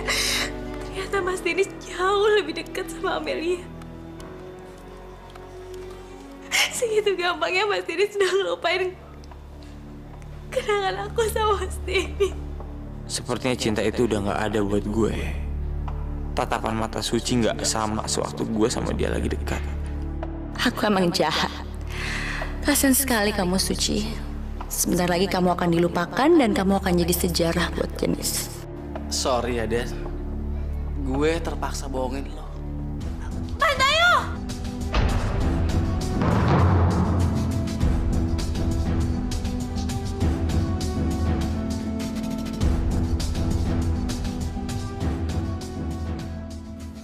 Ternyata Mas Dennis jauh lebih dekat sama Amelia. Segitu gampangnya Mas Dennis sudah ngelupain kenangan aku sama Mas Dennis. Sepertinya cinta itu udah gak ada buat gue. Tatapan mata Suci gak sama sewaktu gue sama dia lagi dekat. Aku emang jahat. Kasian sekali kamu, Suci. Sebentar lagi kamu akan dilupakan dan kamu akan jadi sejarah buat Dennis. Sorry ya, Den. Gue terpaksa bohongin lo. Mas Bayu!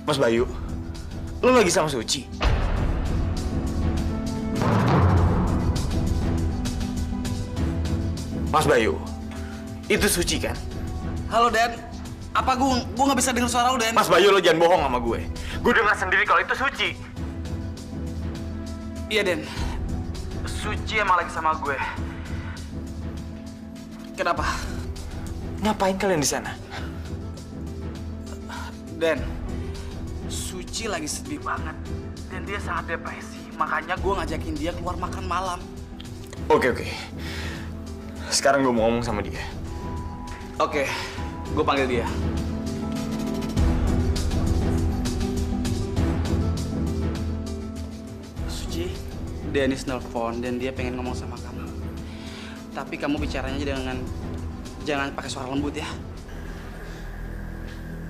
Mas Bayu, lo lagi sama Suci? Mas Bayu, itu Suci kan? Halo, Den. Apa gue nggak bisa dengar suara lo, Den? Mas Bayu, lo jangan bohong sama gue. Gue dengar sendiri kalau itu Suci. Iya, Den. Suci emang lagi sama gue. Kenapa? Ngapain kalian di sana? Den, Suci lagi sedih banget. Dan dia sangat depresi. Makanya gue ngajakin dia keluar makan malam. Oke. Sekarang gue mau ngomong sama dia. Oke, gue panggil dia. Suci, Dennis nelpon dan dia pengen ngomong sama kamu. Tapi kamu bicaranya aja jangan pakai suara lembut ya.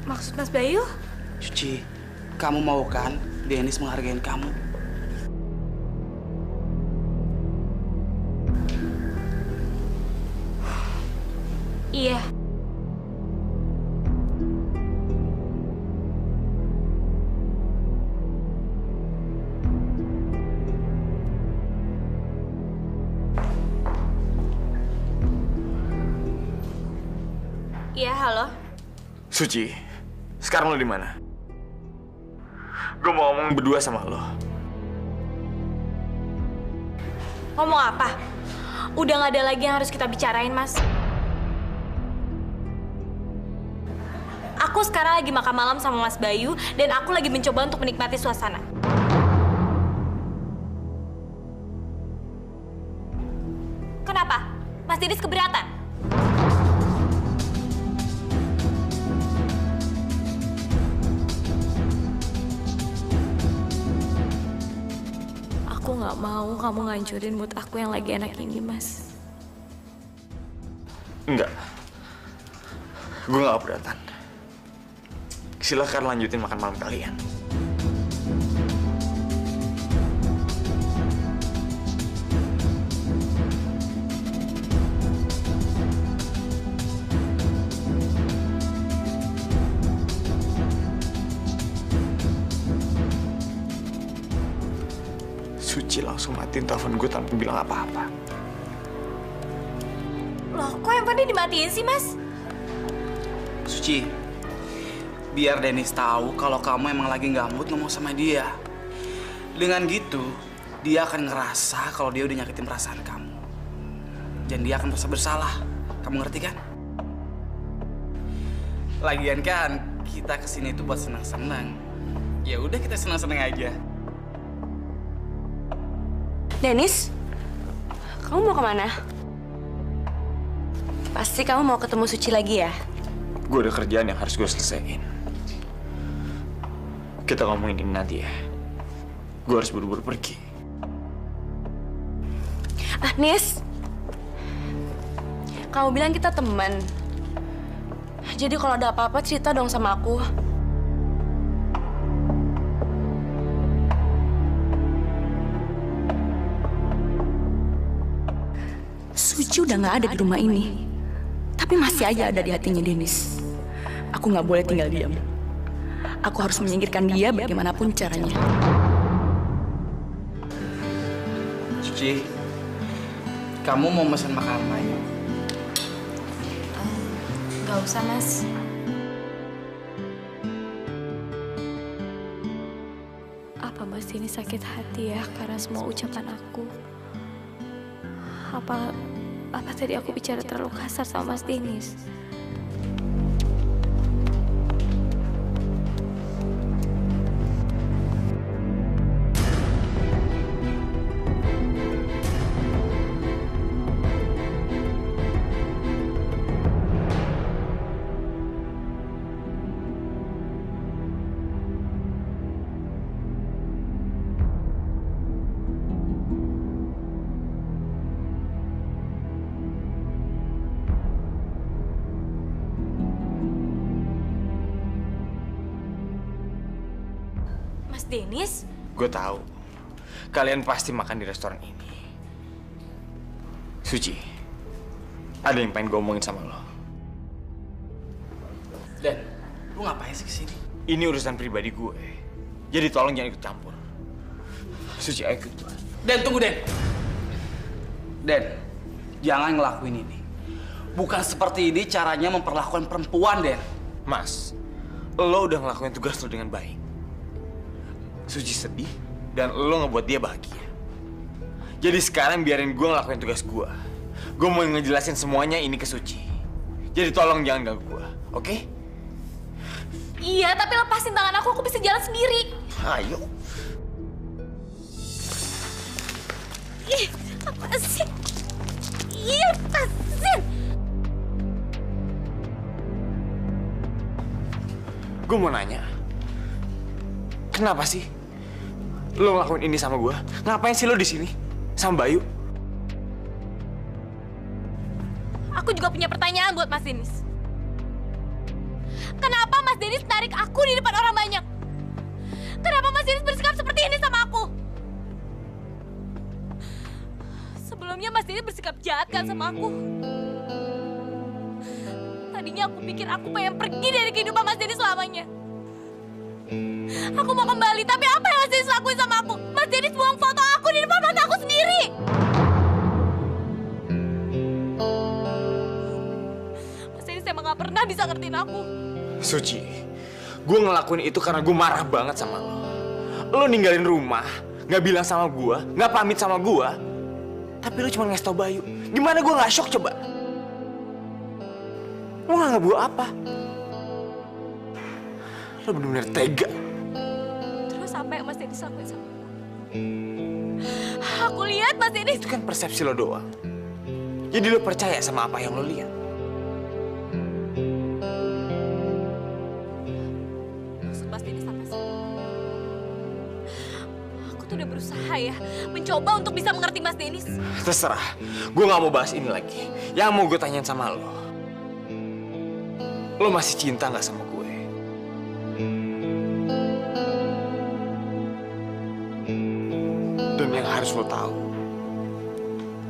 Maksud Mas Bayu? Suci, kamu mau kan Dennis menghargai kamu? Iya. Iya, halo. Suci, sekarang lo di mana? Gue mau ngomong berdua sama lo. Ngomong apa? Udah gak ada lagi yang harus kita bicarain, Mas. Aku sekarang lagi makan malam sama Mas Bayu dan aku lagi mencoba untuk menikmati suasana. Kenapa? Mas Dennis keberatan? Aku nggak mau kamu ngancurin mood aku yang lagi enak ini, Mas. Enggak. Gue gak keberatan. Silahkan lanjutin makan malam kalian. Suci langsung matiin telepon gue tanpa bilang apa-apa. Loh, kok handphonenya dimatiin sih, Mas? Suci, biar Dennis tahu kalau kamu emang lagi nggak mood ngomong sama dia. Dengan gitu, dia akan ngerasa kalau dia udah nyakitin perasaan kamu. Dan dia akan merasa bersalah. Kamu ngerti kan? Lagian kan, kita kesini itu buat senang-senang. Ya udah kita senang-senang aja. Dennis, kamu mau kemana? Pasti kamu mau ketemu Suci lagi ya? Gue ada kerjaan yang harus gue selesaiin. Kita ngomongin ini nanti ya. Gue harus buru-buru pergi. Nis, kamu bilang kita teman. Jadi kalau ada apa-apa cerita dong sama aku. Suci udah nggak ada di rumah ini, tapi masih aja ada di hatinya Dennis. Aku nggak boleh tinggal diam. Aku harus menyingkirkan dia bagaimanapun caranya. Suci, kamu mau pesan makanan lain? Gak usah, Mas. Apa Mas ini sakit hati ya karena semua ucapan aku? Apa tadi aku bicara terlalu kasar sama Mas Dennis? Mas Dennis? Gue tahu. Kalian pasti makan di restoran ini. Suci, ada yang pengen gue omongin sama lo. Dan, lu ngapain sih kesini? Ini urusan pribadi gue. Jadi tolong jangan ikut campur. Suci, ayo ikut gue. Den, tunggu Den. Den, jangan ngelakuin ini. Bukan seperti ini caranya memperlakukan perempuan, Den. Mas, lo udah ngelakuin tugas lo dengan baik. Suci sedih, dan lo ngebuat dia bahagia. Jadi sekarang biarin gue ngelakuin tugas gue. Gue mau ngejelasin semuanya ini ke Suci. Jadi tolong jangan ganggu gue, oke? Iya, tapi lepasin tangan aku bisa jalan sendiri. Ayo. Ih, apa sih? Ih, lepasin. Gue mau nanya. Kenapa sih lo ngelakuin ini sama gue? Ngapain sih lo di sini sama Bayu? Aku juga punya pertanyaan buat Mas Dennis. Kenapa Mas Dennis tarik aku di depan orang banyak? Kenapa Mas Dennis bersikap seperti ini sama aku? Sebelumnya Mas Dennis bersikap jahat kan sama aku. Tadinya aku pikir aku pengen pergi dari kehidupan Mas Dennis selamanya. Aku mau kembali, tapi apa yang Mas Dennis lakuin sama aku? Mas Dennis buang foto aku di depan mata aku sendiri. Mas Dennis emang gak pernah bisa ngertiin aku. Suci, gue ngelakuin itu karena gue marah banget sama lo. Lo ninggalin rumah, gak bilang sama gue, gak pamit sama gue. Tapi lo cuma ngasih tau Bayu. Gimana gue gak shock coba? Lo gak ngebuat apa? Lo bener-bener tega. Terus apa yang Mas Dennis lakuin sama aku? Aku lihat Mas Dennis. Itu kan persepsi lo doang. Jadi lo percaya sama apa yang lo lihat. Maksud Mas Dennis apa sih? Aku tuh udah berusaha ya, mencoba untuk bisa mengerti Mas Dennis. Terserah, gue gak mau bahas ini lagi. Yang mau gue tanyain sama lo masih cinta gak sama gue? Dan yang harus lo tahu,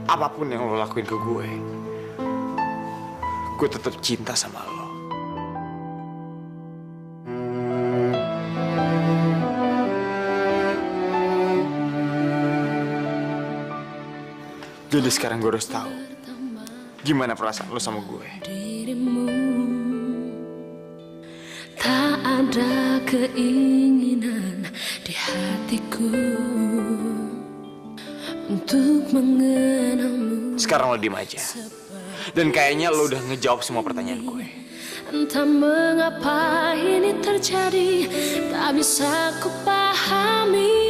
apapun yang lo lakuin ke gue tetap cinta sama lo. Jadi sekarang gue harus tahu gimana perasaan lo sama gue. Tak ada keinginan di hatiku untuk mengenalmu. Sekarang lo diem aja. Dan kayaknya lo udah ngejawab semua pertanyaan gue. Entah mengapa ini terjadi, tak bisa ku pahami.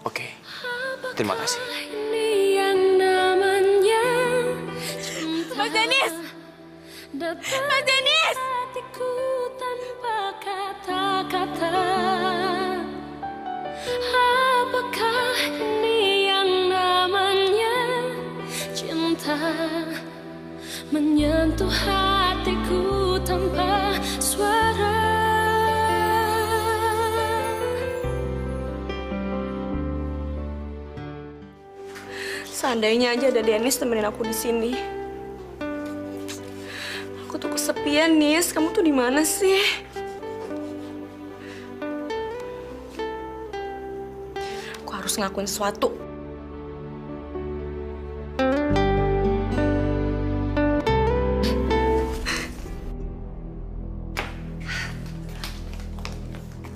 Oke, terima kasih. Ini yang namanya Mas Dennis! Mas Dennis! hatiku tanpa kata-kata. Apakah ini yang namanya cinta? Menyentuh hatiku tanpa suara. Seandainya aja ada Dennis temenin aku di sini. Aku tuh kesepian, Nis. Kamu tuh di mana sih? Aku harus ngelakuin sesuatu.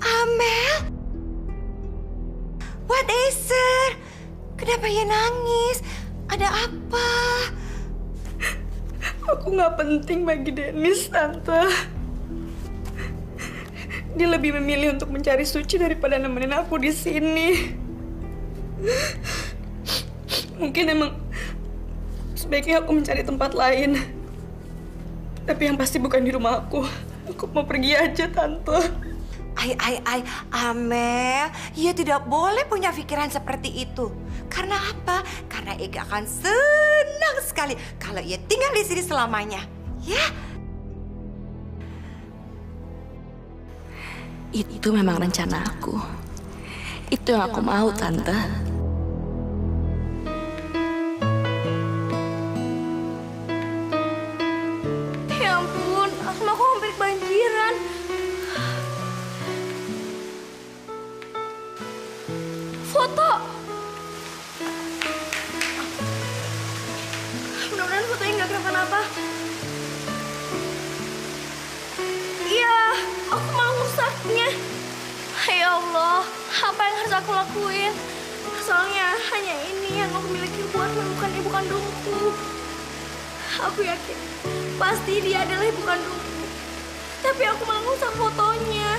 Amel, what is it? Kenapa ya nangis? Ada apa? Aku nggak penting bagi Dennis, Tante. Dia lebih memilih untuk mencari Suci daripada nemenin aku di sini. Mungkin emang sebaiknya aku mencari tempat lain. Tapi yang pasti bukan di rumah aku. Aku mau pergi aja, Tante. Amel, ia tidak boleh punya pikiran seperti itu. Karena apa? Karena Ega akan senang sekali kalau ia tinggal di sini selamanya. Ya? Itu memang rencana aku. Itu yang aku mau, Tante. Ya ampun, asma aku hampir kebanjiran. Foto. Mudah-mudahan fotonya nggak kenapa-napa. Iya, aku mau ngurusaknya. Ya Allah, apa yang harus aku lakuin? Soalnya hanya ini yang aku miliki buat menemukan ibu kandungku. Aku yakin pasti dia adalah ibu kandungku. Tapi aku malah ngurus fotonya.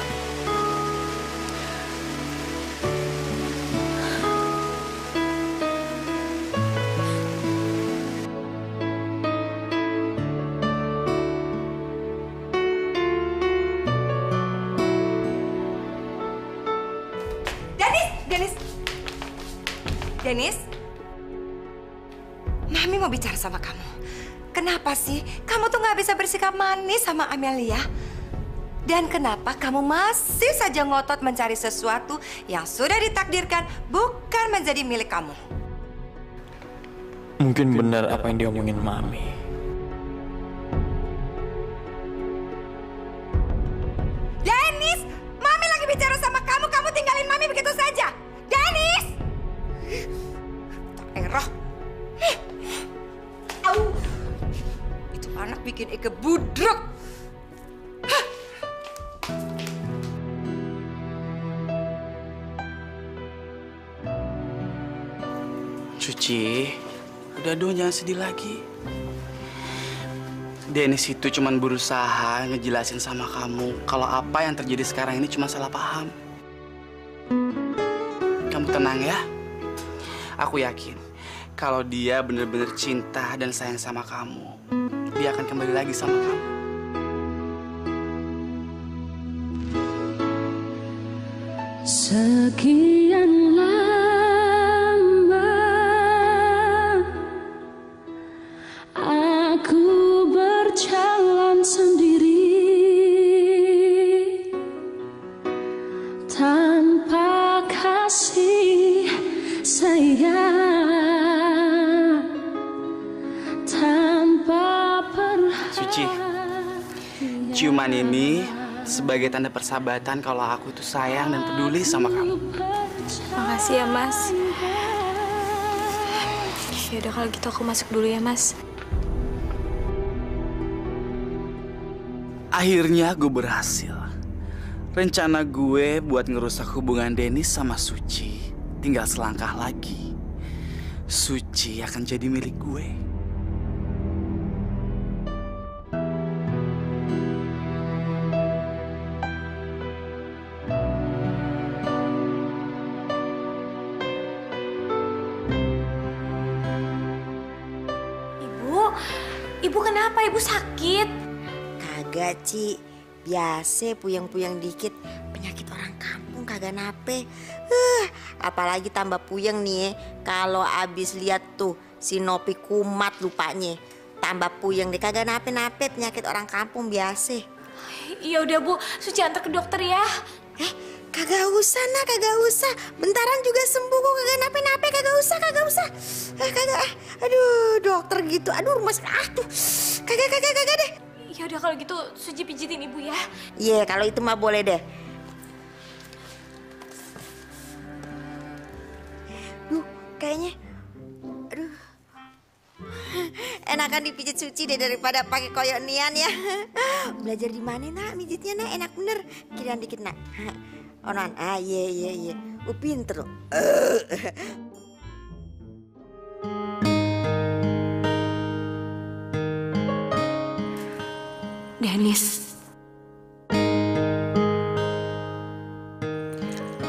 Dennis, Mami mau bicara sama kamu. Kenapa sih kamu tuh nggak bisa bersikap manis sama Amelia? Dan kenapa kamu masih saja ngotot mencari sesuatu yang sudah ditakdirkan bukan menjadi milik kamu? Mungkin benar apa yang diomongin Mami. Dennis, Mami lagi bicara sama kamu, kamu tinggalin Mami begitu saja. Dennis! Erah. Au. Itu anak bikin Eke budruk. Suci, udah dong jangan sedih lagi. Dennis itu cuma berusaha ngejelasin sama kamu kalau apa yang terjadi sekarang ini cuma salah paham. Kamu tenang ya. Aku yakin kalau dia benar-benar cinta dan sayang sama kamu, dia akan kembali lagi sama kamu. Sekian lama aku berjalan sendiri tanpa kasih sayang, tanpa perhatian. Suci, ciuman ini sebagai tanda persahabatan kalau aku itu sayang dan peduli sama kamu. Makasih ya, Mas. Yaudah kalau gitu aku masuk dulu ya, Mas. Akhirnya gue berhasil. Rencana gue buat ngerusak hubungan Dennis sama Suci tinggal selangkah lagi. Suci akan jadi milik gue. Ibu kenapa? Ibu sakit? Kagak, Ci. Biasa puyeng-puyeng dikit. Penyakit orang kampung kagak nape. Apalagi tambah puyeng nih ya. Kalau abis lihat tuh si Nopi kumat lupanya. Tambah puyeng deh. Kagak nape-nape, penyakit orang kampung biasa. Ya udah Bu, Suci antar ke dokter ya. Kagak usah, nak, kagak usah. Bentaran juga sembuh kok, kagak nape-nape, kagak usah. Kagak. Aduh, dokter gitu. Aduh, rumah aduh. Kagak deh. Ya udah kalau gitu Suci pijitin Ibu ya. Iya, kalau itu mah boleh deh. Kayaknya aduh. Enakan dipijit Suci deh daripada pakai koyok nian ya. Belajar di mana, Nak? Mijitnya, Nak, enak bener. Kirian dikit, Nak. Onan, iya. Pinter loh. Dennis,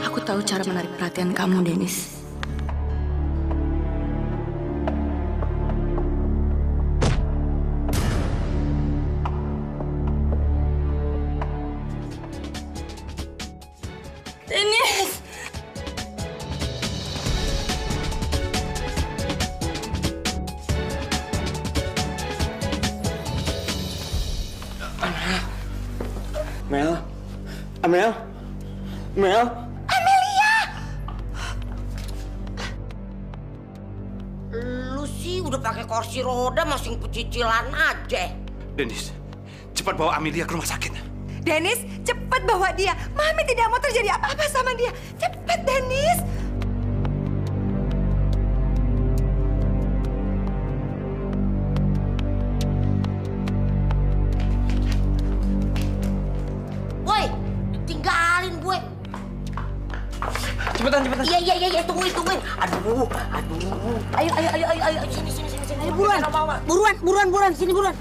aku tahu cara menarik perhatian kamu, Dennis. Dennis! Amel, Mel? Amelia! Lu sih udah pakai kursi roda masih pecicilan aja. Dennis, cepat bawa Amelia ke rumah sakit. Dennis, cepat bawa dia. Mami tidak mau terjadi apa-apa sama dia. Cepat, Dennis. Boy, tinggalin, Boy. Cepetan. Iya, tungguin. Aduh. Ayo, sini. Ayo, buruan, sini buruan.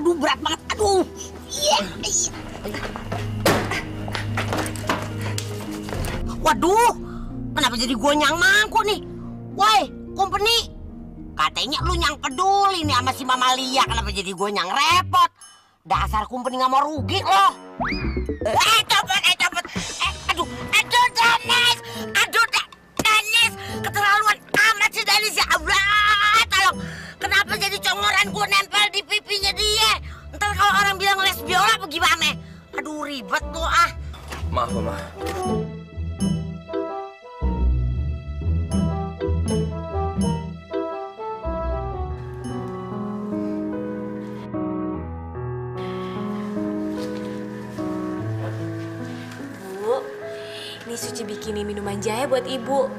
Aduh, berat banget. Aduh. Iya. Waduh, kenapa jadi gue yang mangkuk nih? Woi, company. Katanya lu yang peduli nih sama si Mama Lia, kenapa jadi gue yang repot? Dasar company nggak mau rugi loh. Cepet. Aduh, Dennis. Keterlaluan amat si Dennis ya Allah. Tolong, kenapa jadi congoran gue nempel di pipinya dia? Ntar kalau orang bilang les biola apa gimana? Aduh, ribet tuh ah. Maaf, Mama. Ini Suci bikinin minuman jahe buat Ibu.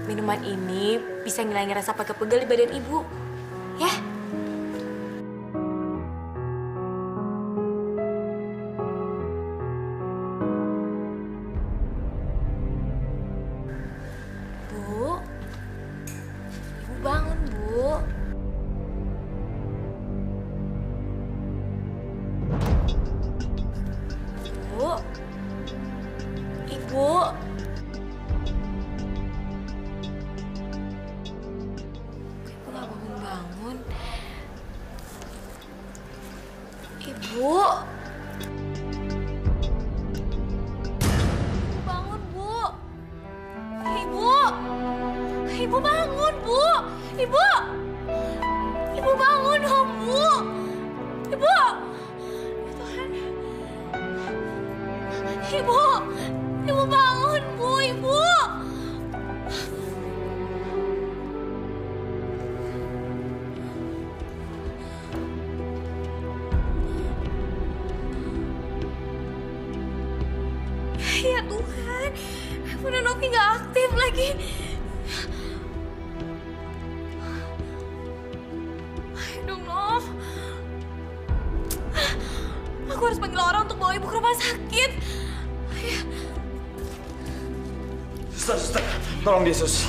Minuman ini bisa ngilangin rasa pegel-pegel di badan Ibu. Ya? Bu. Ibu bangun, Bu. Bu. Ibu. Ibu gak bangun-bangun. Ibu. Ibu bangun, Bu. Ibu. Ibu bangun, Bu. Ibu. Ibu bangun dong, Bu. Ibu. Ibu, Ibu bangun, Bu, Ibu. Ya Tuhan, handphone Novi nggak aktif lagi. Ayo dong, Nov. Aku harus panggil orang untuk bawa Ibu ke rumah sakit. Suster, tolong dia, Sus.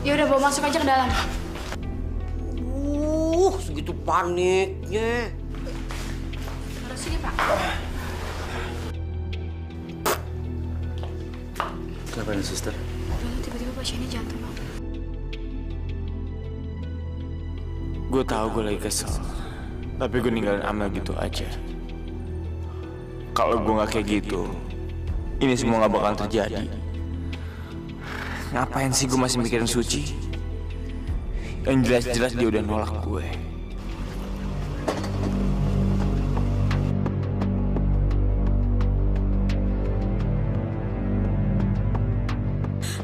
Ya udah, bawa masuk aja ke dalam. Segitu paniknya. Taruh sini, Pak. Kenapa ini, suster? Tiba-tiba pasiennya jantung, Pak. Gue tahu gue lagi kesel, tapi gue ninggalin Amel gitu aja. Kalau gue nggak kayak gitu, ini semua nggak bakalan terjadi. Ngapain sih gue masih mikirin Suci? Yang jelas-jelas dia udah nolak gue.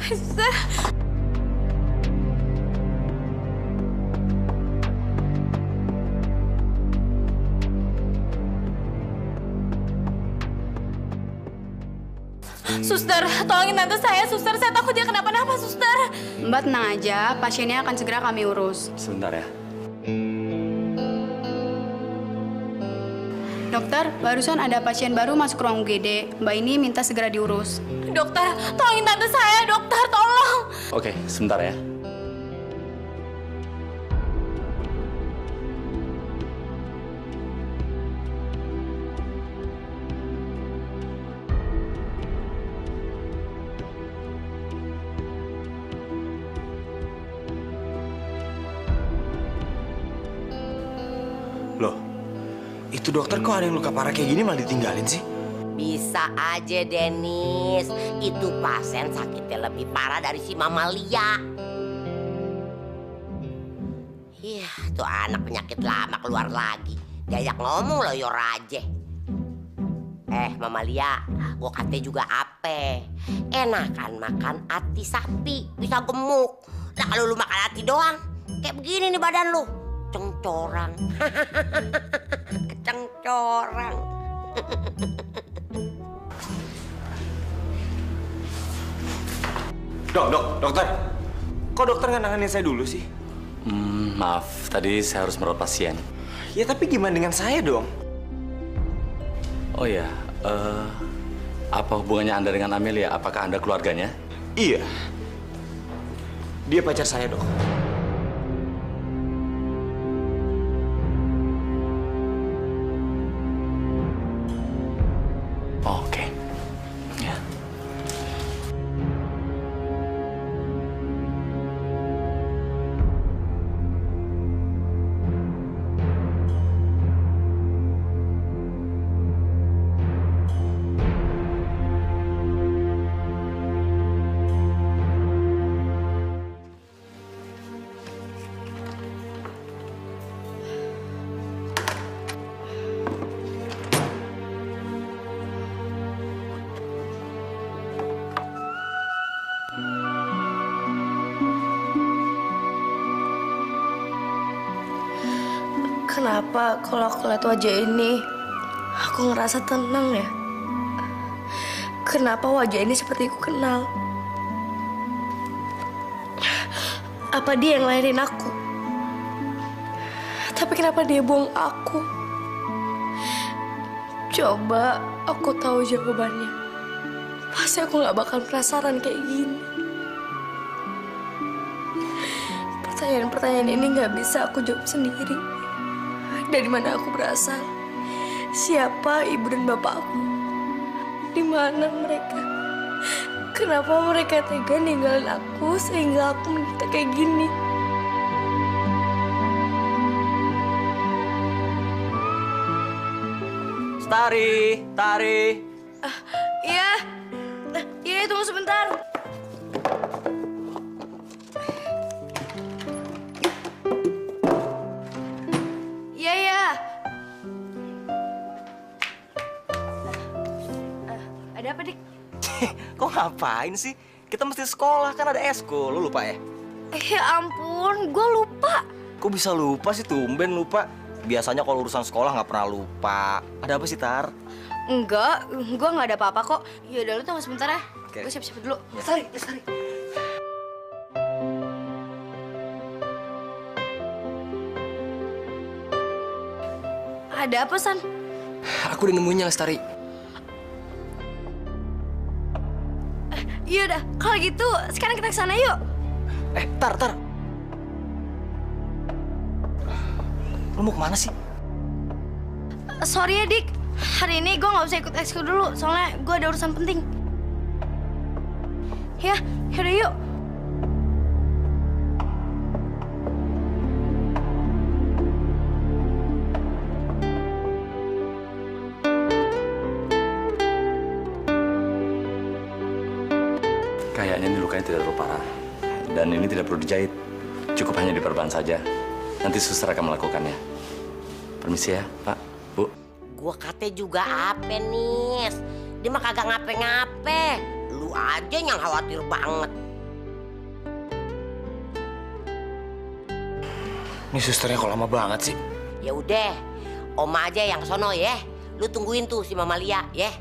Suster. Suster, tolongin tante saya, suster. Saya takut dia kenapa-napa, suster. Mbak tenang aja, pasiennya akan segera kami urus. Sebentar ya. Dokter, barusan ada pasien baru masuk ruang UGD. Mbak ini minta segera diurus. Dokter, tolongin tante saya, dokter, tolong. Oke, sebentar ya. Loh, itu dokter kok ada yang luka parah kayak gini malah ditinggalin sih? Bisa aja, Dennis. Itu pasien sakitnya lebih parah dari si Mama Lia. Iya, tuh anak penyakit lama keluar lagi. Diajak ngomong loyor aja. Mama Lia, gue kata juga apa? Enakan makan hati sapi, bisa gemuk. Nah kalau lu makan hati doang, kayak begini nih badan lu. Cengcorang. Kecengcorang. Dokter. Kok dokter nggak nanganin saya dulu sih? Maaf, tadi saya harus merawat pasien. Ya tapi gimana dengan saya dong? Oh ya, apa hubungannya Anda dengan Amelia? Apakah Anda keluarganya? Iya. Dia pacar saya, Dok. Oke. Ya. Kenapa kalau aku lihat wajah ini, aku ngerasa tenang ya? Kenapa wajah ini seperti aku kenal? Apa dia yang lahirin aku? Tapi kenapa dia buang aku? Coba aku tahu jawabannya. Pasti aku gak bakal penasaran kayak gini. Pertanyaan-pertanyaan ini gak bisa aku jawab sendiri. Dari mana aku berasal? Siapa ibu dan bapak aku? Di mana mereka? Kenapa mereka tega ninggalin aku sehingga aku menderita kayak gini? Tari. Iya, tunggu sebentar. Iya. Ada apa, Dik? Kok ngapain sih? Kita mesti sekolah, kan ada eskul. Lu lupa ya? Ya ampun, gue lupa. Kok bisa lupa sih? Tumben lupa. Biasanya kalau urusan sekolah nggak pernah lupa. Ada apa sih, Tar? Enggak, gue nggak ada apa-apa kok. Ya udah, lu tunggu sebentar ya. Oke. Gue siap-siap dulu. Ya. Lestari. Ada apa, San? Aku udah nemuin Lestari. Iya udah, kalau gitu sekarang kita kesana yuk. Tar. Lu mau kemana sih? Sorry ya, Dik. Hari ini gue nggak bisa ikut ekskul dulu, soalnya gue ada urusan penting. Yaudah yuk. Kayaknya ini lukanya tidak terlalu parah. Dan ini tidak perlu dijahit. Cukup hanya diperban saja. Nanti suster akan melakukannya. Permisi ya, Pak, Bu. Gua kata juga apa, Nis? Dia mah kagak ngape-ngape. Lu aja yang khawatir banget. Ini susternya kok lama banget sih? Ya udah, Oma aja yang sono ya. Lu tungguin tuh si Mama Lia ya.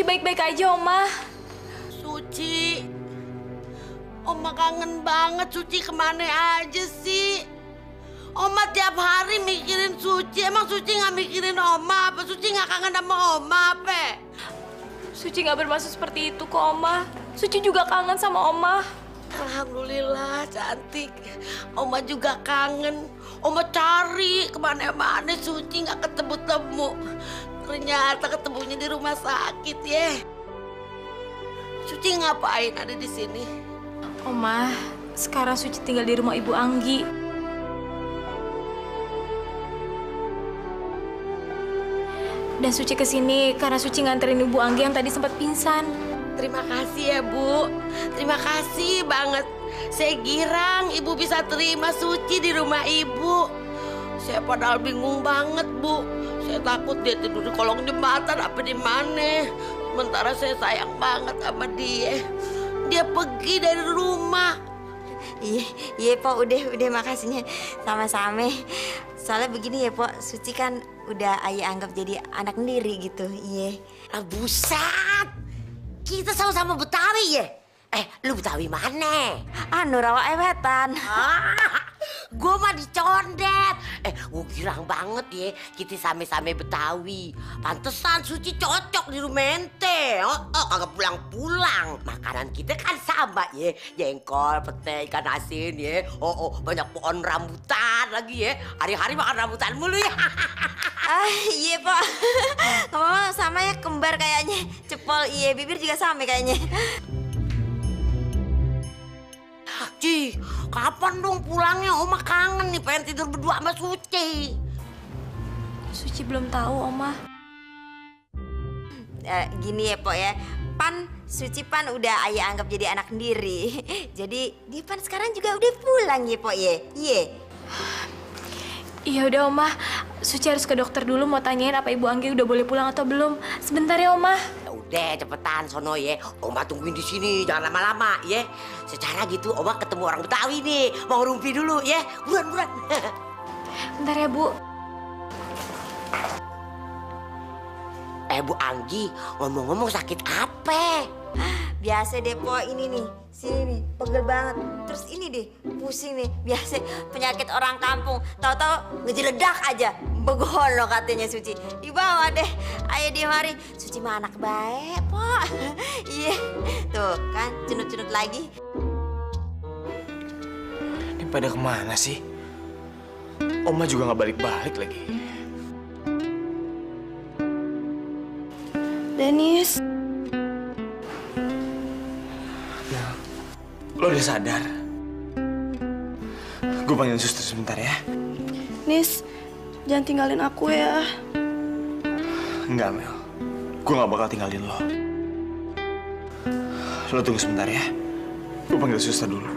Baik-baik aja, Oma. Suci, Oma kangen banget. Suci kemana aja sih? Oma tiap hari mikirin Suci. Emang Suci nggak mikirin Oma? Apa Suci nggak kangen sama Oma apa? Suci nggak bermaksud seperti itu kok, Oma. Suci juga kangen sama Oma. Alhamdulillah cantik. Oma juga kangen. Oma cari kemana-mana Suci nggak ketemu-temu. Ternyata ketemunya di rumah sakit ya. Suci ngapain ada di sini? Oma, sekarang Suci tinggal di rumah Ibu Anggi. Dan Suci kesini karena Suci nganterin Ibu Anggi yang tadi sempat pingsan. Terima kasih ya Bu. Terima kasih banget. Saya girang Ibu bisa terima Suci di rumah Ibu. Saya padahal bingung banget Bu. Saya takut dia tidur di kolong jembatan apa di mana. Sementara saya sayang banget sama dia. Dia pergi dari rumah. Iya Po, udah makasihnya sama-sama. Soalnya begini ya Po, Suci kan udah ayah anggap jadi anak sendiri gitu. Iya. Buset. Kita sama-sama Betawi ya? Lu Betawi mana? Rawa Ewetan. Gue mah dicondet. Gue girang banget ya. Kita sama-sama Betawi. Pantesan Suci cocok di rumah ente. Kagak pulang-pulang. Makanan kita kan sama ya. Jengkol, pete, ikan asin ya. Banyak pohon rambutan lagi ya. Hari-hari makan rambutan mulu ya. Iya Po. Ngomong sama ya, kembar kayaknya. Cepol, iya, bibir juga sama kayaknya. Ci, kapan dong pulangnya? Oma kangen nih, pengen tidur berdua sama Suci. Suci belum tahu, Oma. Gini ya, Po ya. Pan, Suci Pan udah ayah anggap jadi anak sendiri. Jadi, dia Pan sekarang juga udah pulang ya, Po ya. Iya. Iya udah, Oma. Suci harus ke dokter dulu mau tanyain apa Ibu Anggi udah boleh pulang atau belum. Sebentar ya, Oma. Udah cepetan sono ya. Oma tungguin di sini, jangan lama-lama ya. Secara gitu Oma ketemu orang Betawi nih. Mau rumpi dulu ya. Buruan. Bentar ya, Bu. Bu Anggi, ngomong-ngomong sakit apa? Biasa deh Po, ini nih. Sini nih, pegel banget. Terus ini deh, pusing nih. Biasa penyakit orang kampung. Tahu-tahu ngejeledak aja. Begon loh katanya Suci. Dibawa deh. Ayo dia mari. Suci mah anak baik, Po. Iya. Tuh kan, cenut-cenut lagi. Ini pada kemana sih? Oma juga nggak balik-balik lagi. Dennis. Lo udah sadar? Gue panggil suster sebentar ya. Nis, jangan tinggalin aku ya. Enggak, Mel. Gue gak bakal tinggalin lo. Lo tunggu sebentar ya. Gue panggil suster dulu.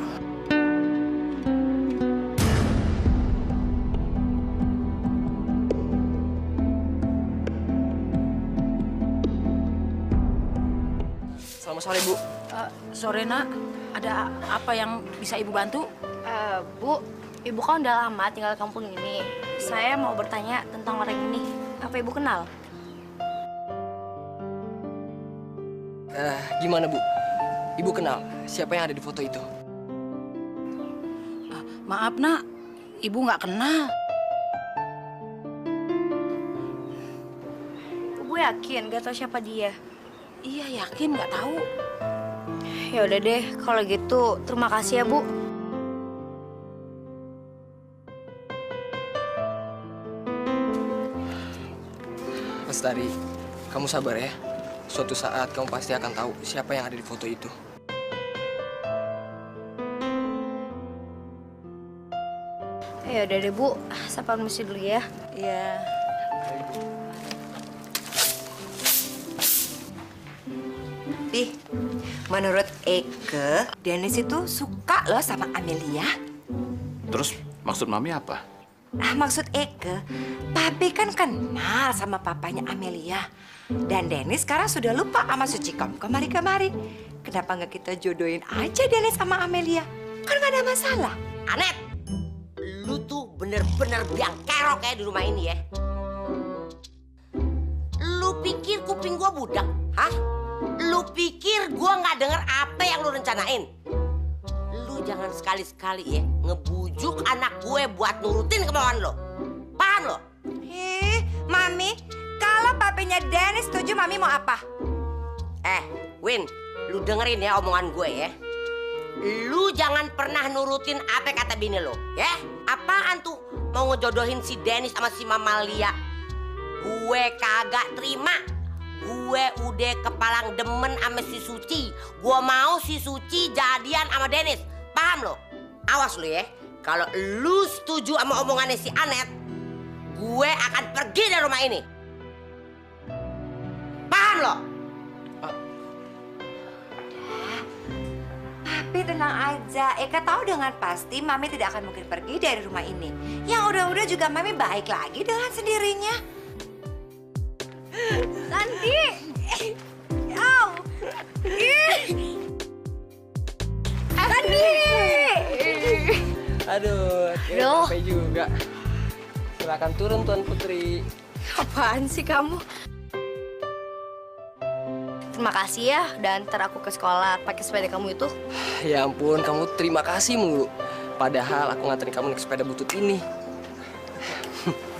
Selamat sore, Bu. Sore, Nak. Ada apa yang bisa Ibu bantu? Bu, Ibu kan udah lama tinggal di kampung ini. Saya mau bertanya tentang orang ini. Apa Ibu kenal? Gimana, Bu? Ibu kenal siapa yang ada di foto itu? Maaf, Nak. Ibu nggak kenal. Ibu yakin gak tahu siapa dia? Iya, yakin nggak tahu. Ya udah deh, kalau gitu terima kasih ya, Bu. Lestari, kamu sabar ya. Suatu saat kamu pasti akan tahu siapa yang ada di foto itu. Ya udah deh, Bu. Saya permisi dulu ya. Iya. Ih, menurut Eke, Dennis itu suka loh sama Amelia. Terus maksud Mami apa? Maksud Eke, Papi kan kenal sama papanya Amelia. Dan Dennis sekarang sudah lupa sama Suci kemari-kemari. Kenapa nggak kita jodohin aja Dennis sama Amelia? Kan nggak ada masalah. Anet, lu tuh bener-bener biang kerok ya di rumah ini ya. Lu pikir kuping gua budak? Hah? Lu pikir gua nggak denger apa yang lu rencanain? Lu jangan sekali-sekali ya ngebujuk anak gue buat nurutin kemauan lo. Paham lo? Mami, kalau papinya Dennis setuju, Mami mau apa? Win, lu dengerin ya omongan gue ya. lu jangan pernah nurutin apa kata bini lo, ya? Apaan tuh mau ngejodohin si Dennis sama si Mamalia? Gue kagak terima. Gue udah kepalang demen sama si Suci. Gue mau si Suci jadian sama Dennis. Paham lo? Awas lo ya. Kalau lu setuju sama omongannya si Anet, gue akan pergi dari rumah ini. Paham lo? Papi tenang aja. Eka tahu dengan pasti Mami tidak akan mungkin pergi dari rumah ini. Yang udah-udah juga Mami baik lagi dengan sendirinya. Sandi! Au! Sandi! Aduh, akhirnya sampai juga. Silakan turun Tuan Putri. Apaan sih kamu? Terima kasih ya udah antar aku ke sekolah pakai sepeda kamu itu. Ya ampun, kamu terima kasih mulu. Padahal aku nganterin kamu naik sepeda butut ini.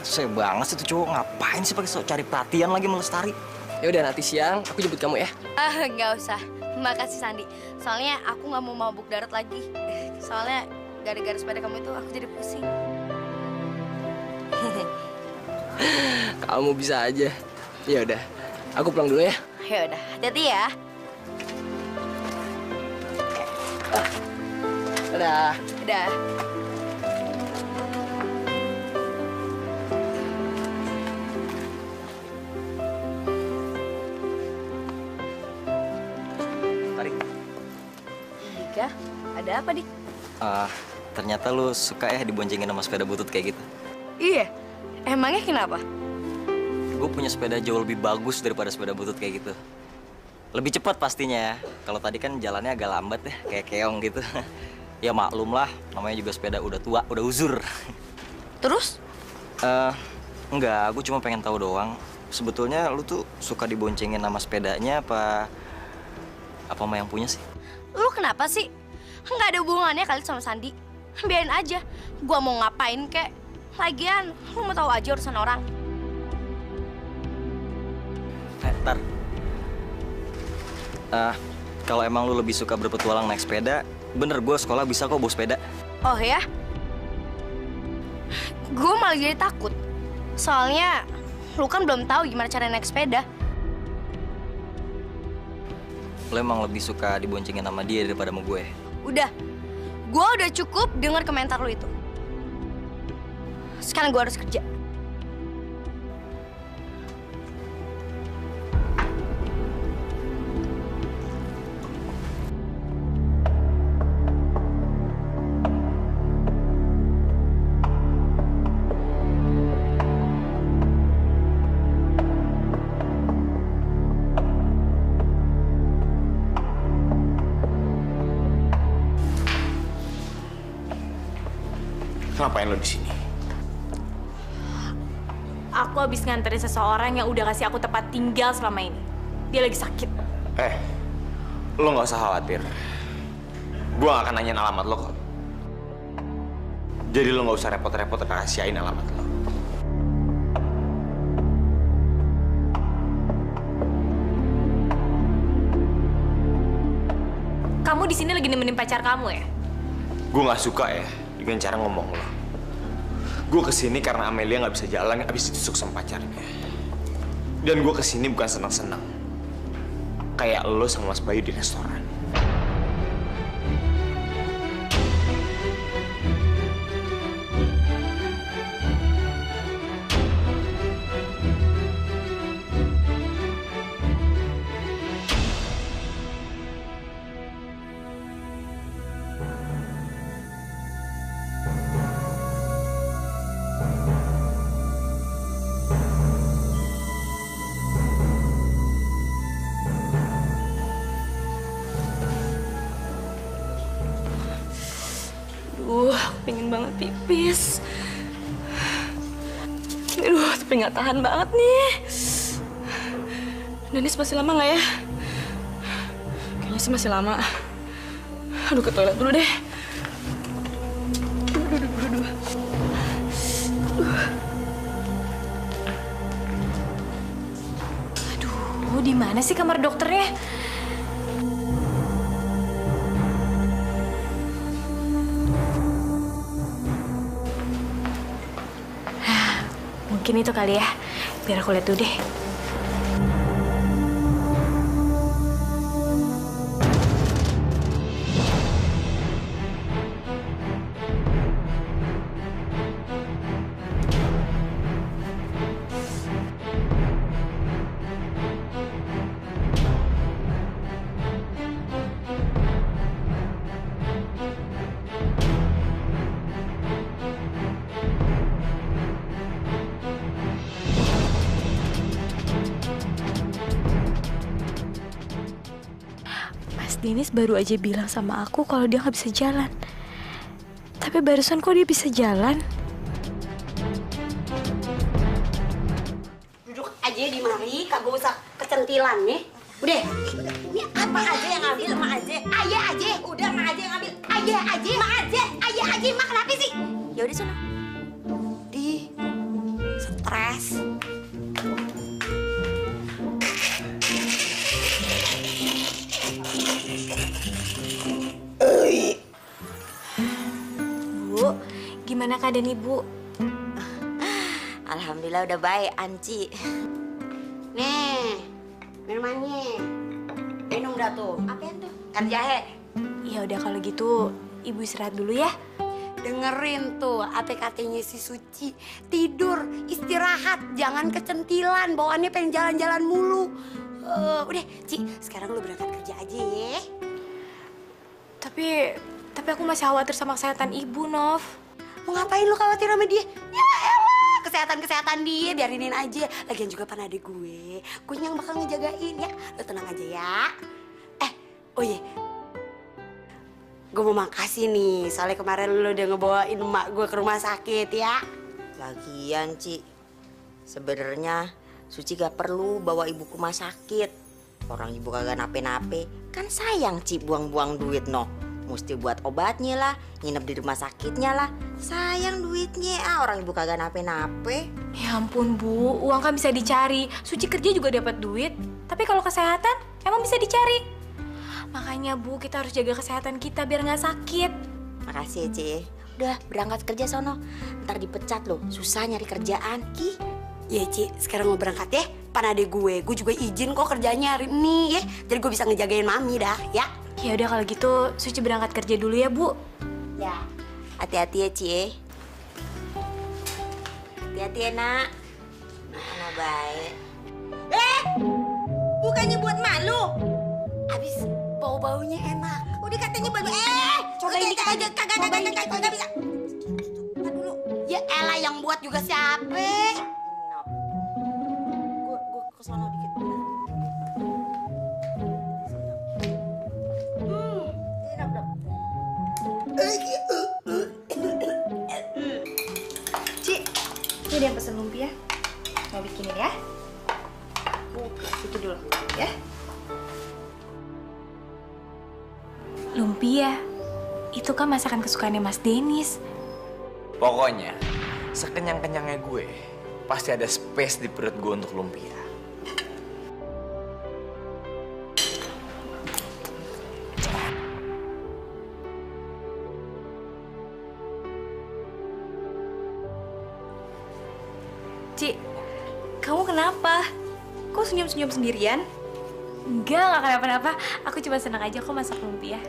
Saya banget sih tuh cowok, ngapain sih pakai sok cari perhatian lagi sama Lestari? Ya udah nanti siang aku jemput kamu ya. Nggak usah. Makasih Sandi. Soalnya aku nggak mau mabuk darat lagi. Soalnya gara-gara sepeda kamu itu aku jadi pusing. Kamu bisa aja. Ya udah, aku pulang dulu ya. Ya udah, hati-hati ya. Dadah. Dadah. Tarik. Dika, ada apa, Dik? Ternyata lu suka ya diboncengin sama sepeda butut kayak gitu. Iya, emangnya kenapa? Gue punya sepeda jauh lebih bagus daripada sepeda butut kayak gitu. Lebih cepat pastinya ya. Kalau tadi kan jalannya agak lambat ya, kayak keong gitu. Ya maklum lah, namanya juga sepeda udah tua, udah uzur. Terus? Enggak, aku cuma pengen tahu doang. Sebetulnya lu tuh suka diboncengin sama sepedanya apa sama yang punya sih? Lu kenapa sih? Nggak ada hubungannya kali sama Sandi. Biarin aja, gua mau ngapain kek. Lagian, lu mau tahu aja urusan orang. Ntar. Kalau emang lu lebih suka berpetualang naik sepeda, bener gue sekolah bisa kok bawa sepeda. Oh ya? Gue malah jadi takut. Soalnya lu kan belum tahu gimana cara naik sepeda. Lu emang lebih suka diboncengin sama dia daripada sama gue? Udah, gue udah cukup dengar komentar lu itu. Sekarang gue harus kerja. Ngapain lo di sini? Aku habis nganterin seseorang yang udah kasih aku tempat tinggal selama ini. Dia lagi sakit. Lo nggak usah khawatir. Gue gak akan nanyain alamat lo kok. Jadi lo nggak usah repot-repot rahasiain alamat lo. Kamu di sini lagi nemenin pacar kamu ya? Gue nggak suka ya dengan cara ngomong lo. Gue kesini karena Amelia nggak bisa jalan abis ditusuk sama pacarnya. Dan gue kesini bukan senang-senang. Kayak lo sama Mas Bayu di restoran. Pengen banget pipis. Aduh, tapi nggak tahan banget nih. Dennis masih lama nggak ya? Kayaknya sih masih lama. Aduh, ke toilet dulu deh. Aduh, di mana sih kamar dokternya? Mungkin itu kali ya. Biar aku lihat dulu deh. Dennis baru aja bilang sama aku kalau dia nggak bisa jalan. Tapi barusan kok dia bisa jalan? Duduk aja di mari, kagak usah kecentilan nih. Udah, ini apa aja yang ngambil emak aja. Ayah aja, udah emak aja yang ngambil. Ayah aja, emak aja, ayah aja, emak kenapa sih? Ya udah sana. Di stres. Bu, gimana keadaan Ibu? Alhamdulillah udah baik, Anci. Nih, minumannya. Minum dah tuh. Apaan tuh? Kan jahe. Ya udah kalau gitu, Ibu istirahat dulu ya. Dengerin tuh apa katanya si Suci. Tidur, istirahat, jangan kecentilan. Bawaannya pengen jalan-jalan mulu. Udah, Ci, sekarang lu berangkat kerja aja ya. Tapi aku masih khawatir sama kesehatan Ibu, Nov. Mau ngapain lu khawatir sama dia? Ya elah, kesehatan dia biarinin aja. Lagian juga pan ada gue yang bakal ngejagain ya. Lu tenang aja ya. Oh iya. Gue mau makasih nih, soalnya kemarin lu udah ngebawain emak gue ke rumah sakit ya. Lagian, Ci, sebenarnya Suci gak perlu bawa ibu ke rumah sakit. Orang ibu kagak nape-nape. Kan sayang, Ci, buang-buang duit, no. Mesti buat obatnya lah, nginep di rumah sakitnya lah. Sayang duitnya, orang ibu kagak nape-nape. Ya ampun, Bu. Uang kan bisa dicari. Suci kerja juga dapat duit. Tapi kalau kesehatan, emang bisa dicari. Makanya, Bu, kita harus jaga kesehatan kita biar nggak sakit. Makasih ya, Ci. Udah, berangkat kerja sono. Ntar dipecat loh, susah nyari kerjaan. Ya, Ci, sekarang mau berangkat ya. Pan adek gue juga izin kok kerjanya hari ini ya. Jadi gue bisa ngejagain Mami dah, ya. Ya udah kalau gitu, Suci berangkat kerja dulu ya, Bu. Ya. Hati-hati ya, Ci. Hati-hati ya, Nak. Mana baik. Bukannya buat malu. Abis bau-baunya enak. Udah katanya baru cobain dikit aja. Kagak bisa. Dulu. Ya elah yang buat juga siapa? Gue kesana dikit. Ci, ini dia yang pesen lumpia. Mau bikinin ya? Situ dulu, ya. Lumpia, itu kan masakan kesukaannya Mas Dennis. Pokoknya, sekenyang-kenyangnya gue, pasti ada space di perut gue untuk lumpia. Ci, kamu kenapa? Kok senyum-senyum sendirian? Enggak kenapa-napa. Aku cuma senang aja kok masak lumpia.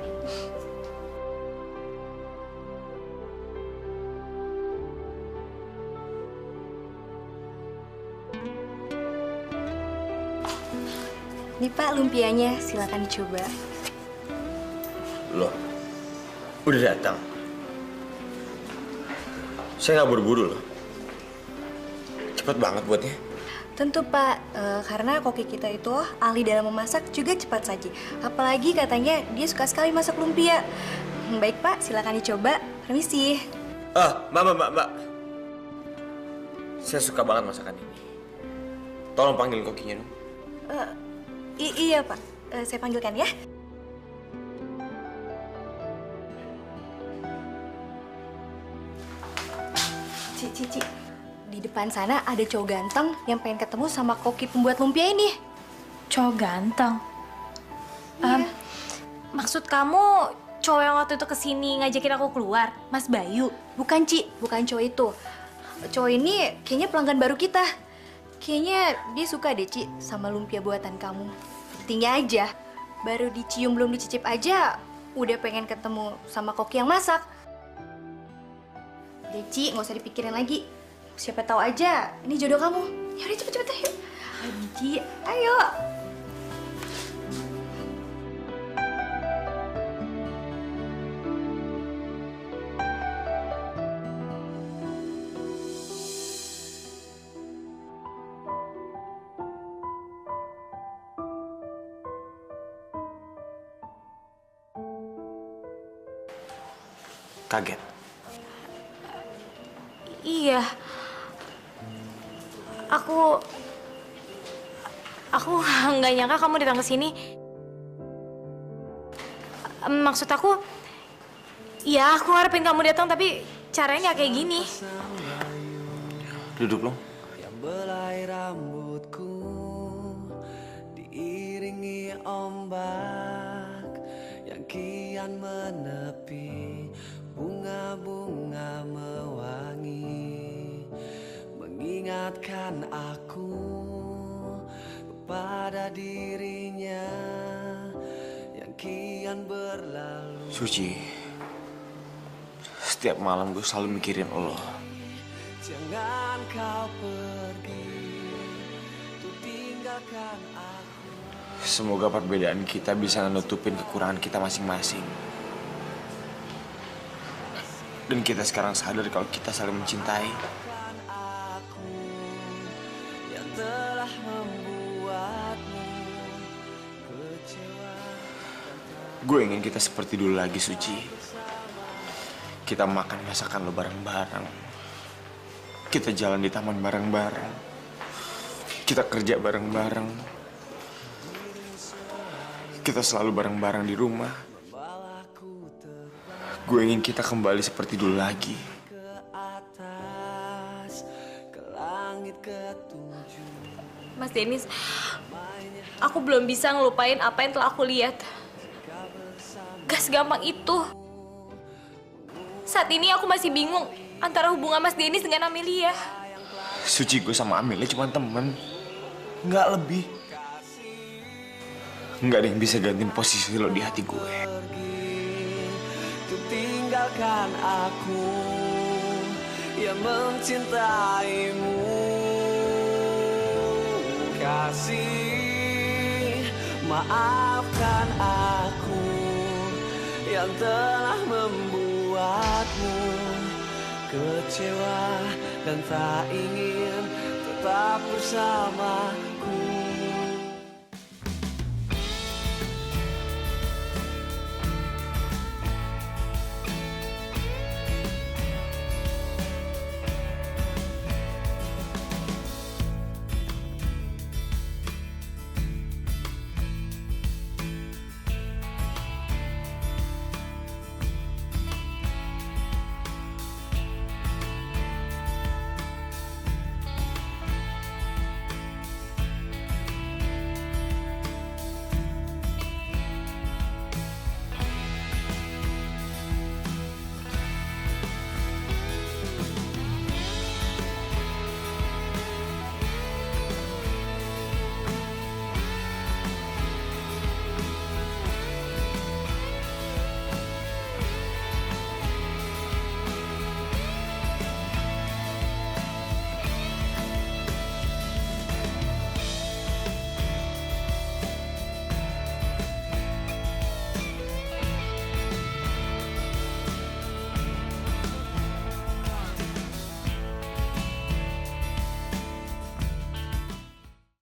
Nih Pak, lumpianya silakan dicoba. Loh, udah datang. Saya nggak buru-buru loh. Cepet banget buatnya. Tentu Pak, karena koki kita itu ahli dalam memasak juga cepat saji. Apalagi katanya dia suka sekali masak lumpia. Baik Pak, silakan dicoba. Permisi. Mbak. Saya suka banget masakan ini. Tolong panggil kokinya dong. Iya Pak, saya panggilkan ya. Ci. Di depan sana ada cowok ganteng yang pengen ketemu sama koki pembuat lumpia ini. Cowok ganteng? Maksud kamu cowok yang waktu itu kesini ngajakin aku keluar? Mas Bayu? Bukan, Ci. Bukan cowok itu. cowok ini kayaknya pelanggan baru kita. Kayaknya dia suka deh, Ci, sama lumpia buatan kamu. Buktinya aja, baru dicium belum dicicip aja, udah pengen ketemu sama koki yang masak. Udah, Ci, nggak usah dipikirin lagi. Siapa tahu aja, ini jodoh kamu. Yaudah, cepet-cepet ayo. Ayo, Ci, ayo. Kaget? Iya. Aku nggak nyangka kamu datang ke sini. Maksud aku, ya aku ngarepin kamu datang tapi caranya nggak kayak gini. Duduk, Long. Yang belai rambutku diiringi ombak yang kian menepi, bunga-bunga mewangi mengingatkan aku pada dirinya yang kian berlalu. Suci, setiap malam gue selalu mikirin lo. Jangan kau pergi, tuh tinggalkan aku. Semoga perbedaan kita bisa nutupin kekurangan kita masing-masing. Dan kita sekarang sadar kalau kita saling mencintai. Aku yang telah membuatmu kecewa. Gue ingin kita seperti dulu lagi, Suci. Kita makan masakan lo bareng-bareng. Kita jalan di taman bareng-bareng. Kita kerja bareng-bareng. Kita selalu bareng-bareng di rumah. Gue ingin kita kembali seperti dulu lagi. Mas Dennis, aku belum bisa ngelupain apa yang telah aku lihat. Gak segampang itu. Saat ini aku masih bingung antara hubungan Mas Dennis dengan Amelia. Suci, gue sama Amelia cuma temen. Nggak lebih. Nggak ada yang bisa gantiin posisi lo di hati gue. Tinggalkan aku yang mencintaimu, kasih. Maafkan aku yang telah membuatmu kecewa dan tak ingin tetap bersamaku.